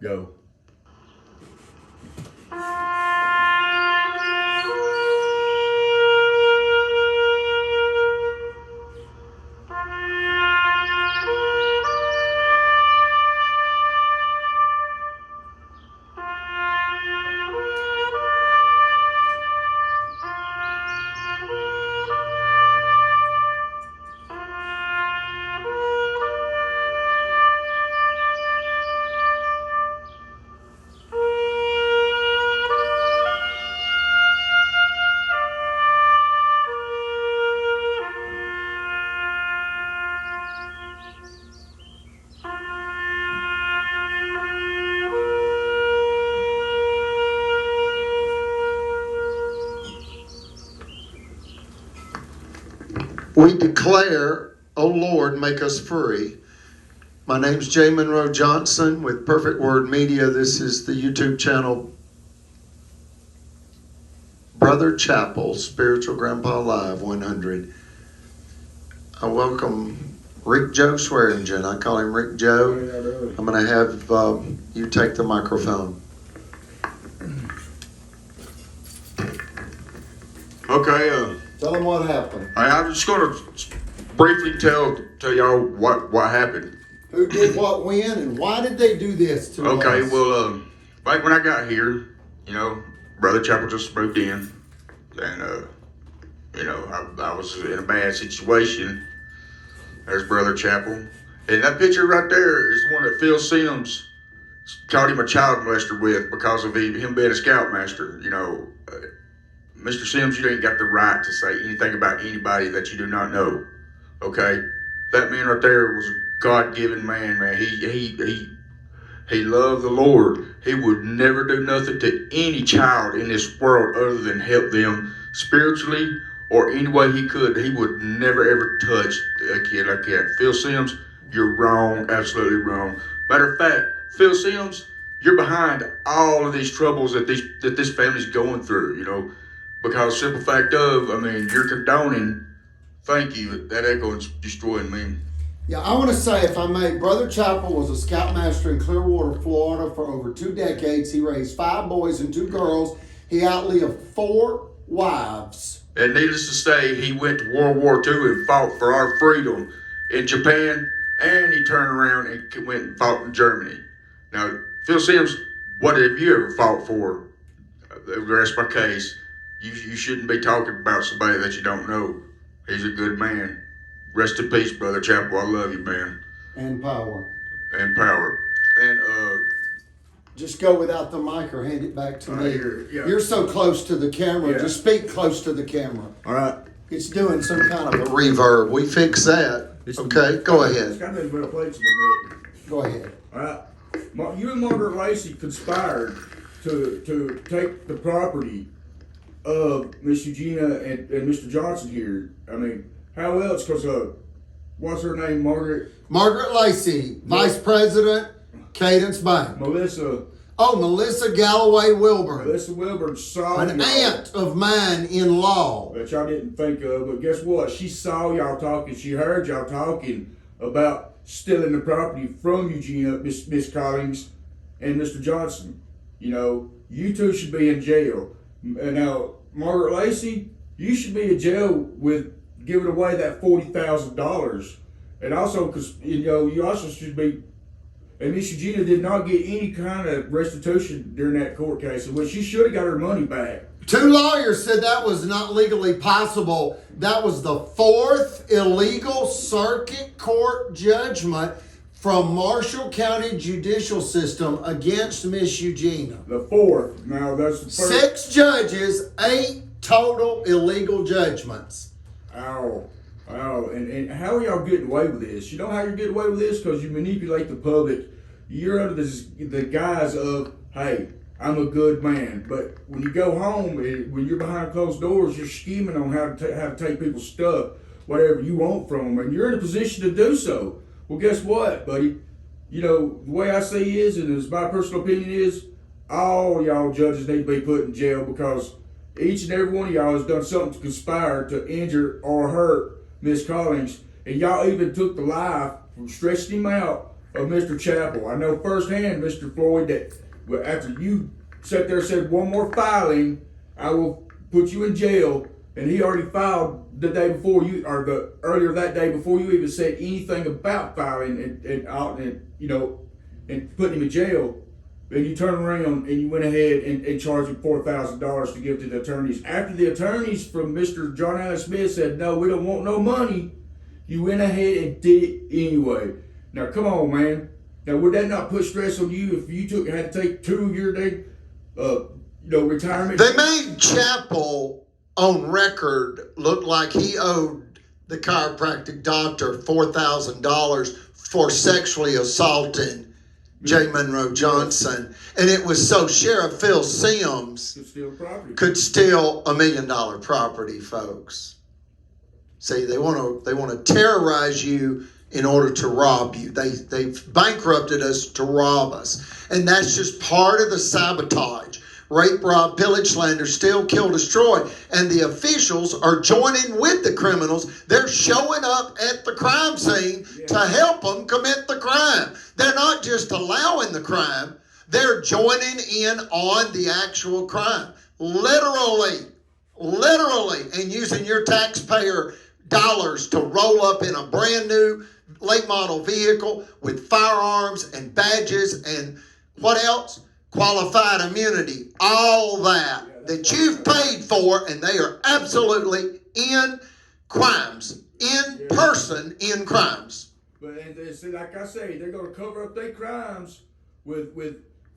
Go. We declare, O Lord, make us free. My name's J. Monroe Johnson with Perfect Word Media. This is the YouTube channel Brother Chapel, Spiritual Grandpa Live 100. I welcome Rick Joe Swearingen. I call him Rick Joe. I'm going to have you take the microphone. Okay, Tell them what happened. I'm just going to briefly tell y'all what happened. Who did what when, and why did they do this to us? Okay, well, back when I got here, Brother Chapel just moved in, and I was in a bad situation. There's Brother Chapel, and that picture right there is the one that Phil Sims called him a child molester with because of him being a scoutmaster. Mr. Sims, you ain't got the right to say anything about anybody that you do not know. Okay, that man right there was a God-given man. He loved the Lord. He would never do nothing to any child in this world other than help them spiritually or any way he could. He would never ever touch a kid like that. Phil Sims, you're wrong, absolutely wrong. Matter of fact, Phil Sims, you're behind all of these troubles that this family's going through. Because simple fact of, you're condoning. Thank you. That echo is destroying me. Yeah, I want to say, if I may, Brother Chapel was a scoutmaster in Clearwater, Florida for over 2 decades. He raised 5 boys and 2 girls. He outlived 4 wives. And needless to say, he went to World War II and fought for our freedom in Japan, and he turned around and went and fought in Germany. Now, Phil Sims, what have you ever fought for? The rest of my case. You shouldn't be talking about somebody that you don't know. He's a good man. Rest in peace, Brother Chapel. I love you, man. And power. And power. And just go without the mic or hand it back to me. Yeah. You're so close to the camera. Yeah. Just speak close to the camera. All right. It's doing some kind of a reverb. We fix that. Okay, go ahead. It's got to be better plates in the middle. Go ahead. All right. You and Margaret Lacey conspired to take the property of Miss EUJENA and Mr. Johnson here. How else? Because what's her name, Margaret? Margaret Lacey, Vice President, Cadence Bank. Melissa Galloway Wilburn. Melissa Wilburn saw an aunt of mine in law. That y'all didn't think of, but guess what? She saw y'all talking. She heard y'all talking about stealing the property from EUJENA, Miss Collins, and Mr. Johnson. You two should be in jail. And now, Margaret Lacey, you should be in jail with giving away that $40,000, and also because you also should be. And Miss EUJENA did not get any kind of restitution during that court case, in which she should have got her money back. 2 lawyers said that was not legally possible. That was the 4th illegal circuit court judgment from Marshall County Judicial System against Miss EUJENA. The 4th. Now that's the first. 6 judges, 8 total illegal judgments. Ow. And how are y'all getting away with this? You know how you're getting away with this? Because you manipulate the public. You're under the guise of, hey, I'm a good man. But when you go home, when you're behind closed doors, you're scheming on how to take people's stuff, whatever you want from them. And you're in a position to do so. Well, guess what, buddy? The way I see is, and as my personal opinion is, all y'all judges need to be put in jail because each and every one of y'all has done something to conspire to injure or hurt Miss Collins. And y'all even took the life from stretching him out of Mr. Chappell. I know firsthand, Mr. Floyd, that after you sat there and said one more filing, I will put you in jail. And he already filed the day before you, or the earlier that day before you even said anything about filing and putting him in jail. And you turn around and you went ahead and charged him $4,000 to give to the attorneys. After the attorneys from Mr. John Allen Smith said, no, we don't want no money, you went ahead and did it anyway. Now, come on, man. Now, would that not put stress on you if you had to take 2 of your day, retirement? They made Chappell on record look like he owed the chiropractic doctor $4,000 for sexually assaulting J. Monroe Johnson, and it was so Sheriff Phil Sims could steal $1 million property, folks. See, they want to terrorize you in order to rob you. They've bankrupted us to rob us, and that's just part of the sabotage. Rape, rob, pillage, slander, steal, kill, destroy. And the officials are joining with the criminals. They're showing up at the crime scene to help them commit the crime. They're not just allowing the crime. They're joining in on the actual crime. Literally, and using your taxpayer dollars to roll up in a brand new late model vehicle with firearms and badges and what else? Qualified immunity, all that you've paid for, and they are absolutely in crimes, in person in crimes. But and see, like I say, they're going to cover up their crimes with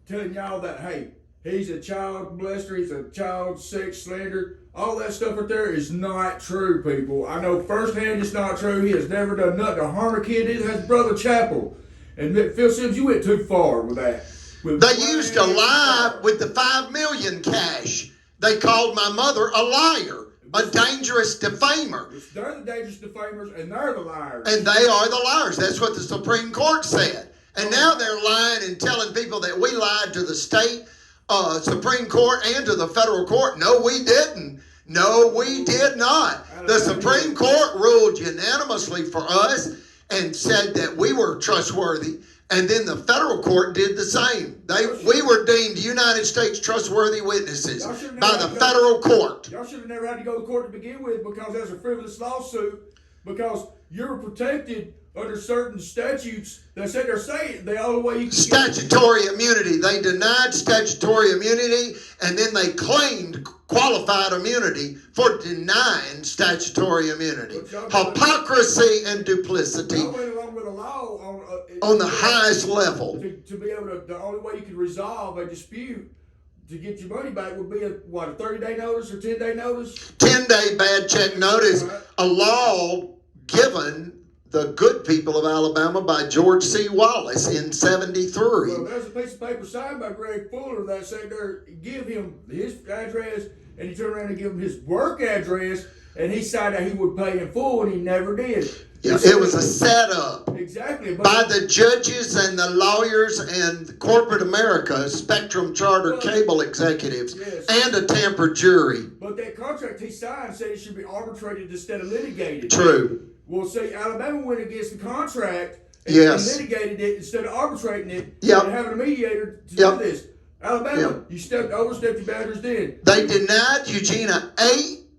telling y'all that, hey, he's a child molester, he's a child sex slander. All that stuff right there is not true, people. I know firsthand it's not true. He has never done nothing to harm a kid. It has Brother Chappell. And Phil Sims, you went too far with that. They used to lie with the $5 million cash. They called my mother a liar, a dangerous defamer. They're the dangerous defamers, and they're the liars. And they are the liars. That's what the Supreme Court said. And now they're lying and telling people that we lied to the state Supreme Court and to the federal court. No, we didn't. No, we did not. The Supreme Court ruled unanimously for us and said that we were trustworthy. And then the federal court did the same. We were deemed United States trustworthy witnesses by the federal court. Y'all should have never had to go to court to begin with because there's a frivolous lawsuit because you're protected under certain statutes that said they're saying the only way you can statutory immunity. They denied statutory immunity and then they claimed qualified immunity for denying statutory immunity. Hypocrisy and duplicity on the highest level. To be able to, the only way you can resolve a dispute to get your money back would be a 30-day notice or 10-day notice? 10-day bad check notice, a law given the good people of Alabama by George C. Wallace in 73. Well, there's a piece of paper signed by Greg Fuller that said there, give him his address, and he turned around and gave him his work address, and he signed that he would pay in full, and he never did. Yeah, it was a setup. Exactly. By the judges and the lawyers and corporate America, Spectrum Charter cable executives, and a tampered jury. But that contract he signed said it should be arbitrated instead of litigated. True. Well, see, Alabama went against the contract and litigated it instead of arbitrating it and having a mediator to do this. Alabama, you overstepped your boundaries then. They denied EUJENA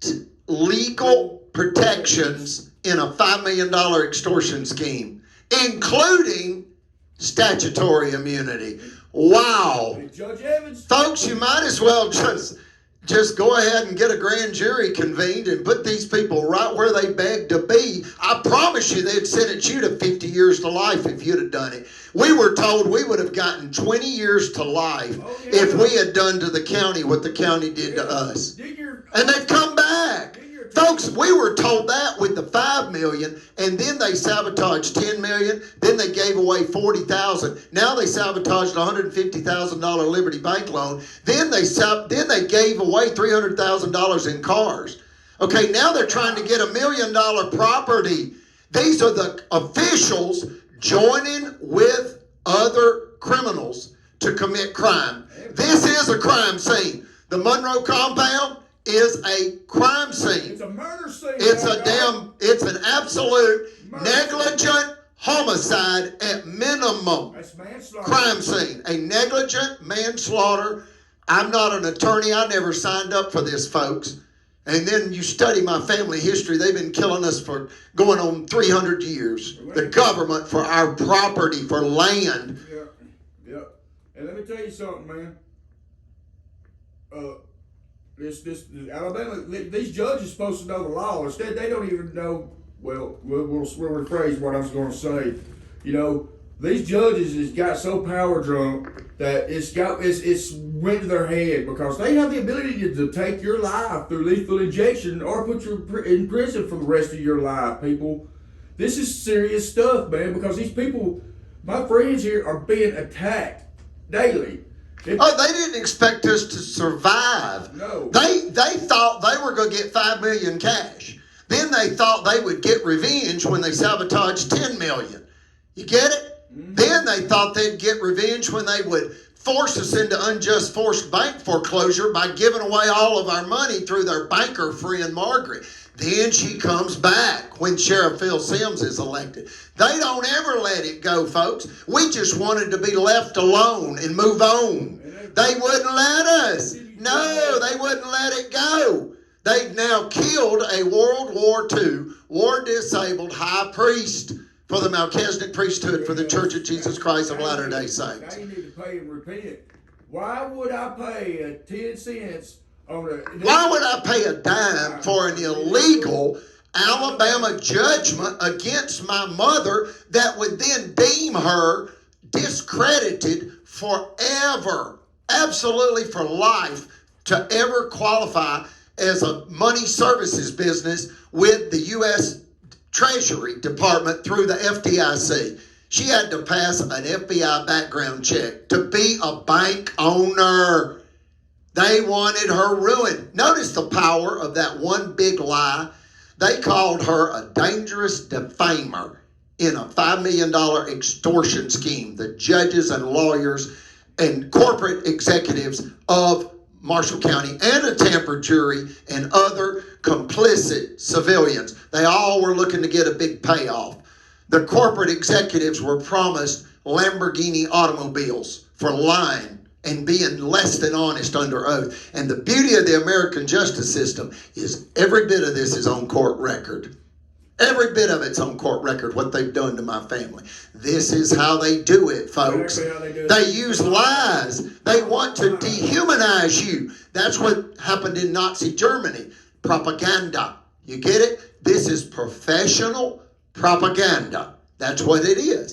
8 legal protections in a $5 million extortion scheme, including statutory immunity. Wow. Judge Evans. Folks, you might as well just go ahead and get a grand jury convened and put these people right where they beg to be. I promise you they'd sentence you to 50 years to life if you'd have done it. We were told we would have gotten 20 years to life if we had done to the county what the county did to us. And they've come back. Folks, we were told that with the $5 million, and then they sabotaged $10 million. Then they gave away $40,000. Now they sabotaged a $150,000 Liberty Bank loan. Then they gave away $300,000 in cars. Okay, now they're trying to get $1 million property. These are the officials joining with other criminals to commit crime. This is a crime scene. The Monroe compound is a crime scene. It's a murder scene. It's an absolute negligent, homicide at minimum. That's manslaughter. Crime scene, a negligent manslaughter. I'm not an attorney. I never signed up for this, folks. And then you study my family history. They've been killing us for going on 300 years. The government for our property, for land. Yeah. And let me tell you something, man. This Alabama, these judges supposed to know the law. Instead, they don't even know. Well, we'll rephrase what I was going to say. You know, these judges has got so power drunk that it's went to their head because they have the ability to take your life through lethal injection or put you in prison for the rest of your life, people. This is serious stuff, man, because these people, my friends here, are being attacked daily. They didn't expect us to survive. No. They thought they were going to get $5 million cash. Then they thought they would get revenge when they sabotaged $10 million. You get it? Mm-hmm. Then they thought they'd get revenge when they would force us into unjust forced bank foreclosure by giving away all of our money through their banker friend Margaret. Then she comes back when Sheriff Phil Sims is elected. They don't ever let it go, folks. We just wanted to be left alone and move on. They wouldn't let us. No, they wouldn't let it go. They've now killed a World War II, war-disabled high priest for the Melchizedek priesthood for the Church of Jesus Christ of Latter-day Saints. Now you need to pay and repent. Why would I pay 10 cents on a... Why would I pay a dime for an illegal Alabama judgment against my mother that would then deem her discredited forever, absolutely for life, to ever qualify as a money services business with the U.S. Treasury Department through the FDIC? She had to pass an FBI background check to be a bank owner. They wanted her ruined. Notice the power of that one big lie. They called her a dangerous defamer in a $5 million extortion scheme. The judges and lawyers and corporate executives of Marshall County and a Tampa jury and other complicit civilians. They all were looking to get a big payoff. The corporate executives were promised Lamborghini automobiles for lying and being less than honest under oath. And the beauty of the American justice system is every bit of this is on court record. Every bit of it's on court record, what they've done to my family. This is how they do it, folks. They use lies. They want to dehumanize you. That's what happened in Nazi Germany. Propaganda. You get it? This is professional propaganda. That's what it is.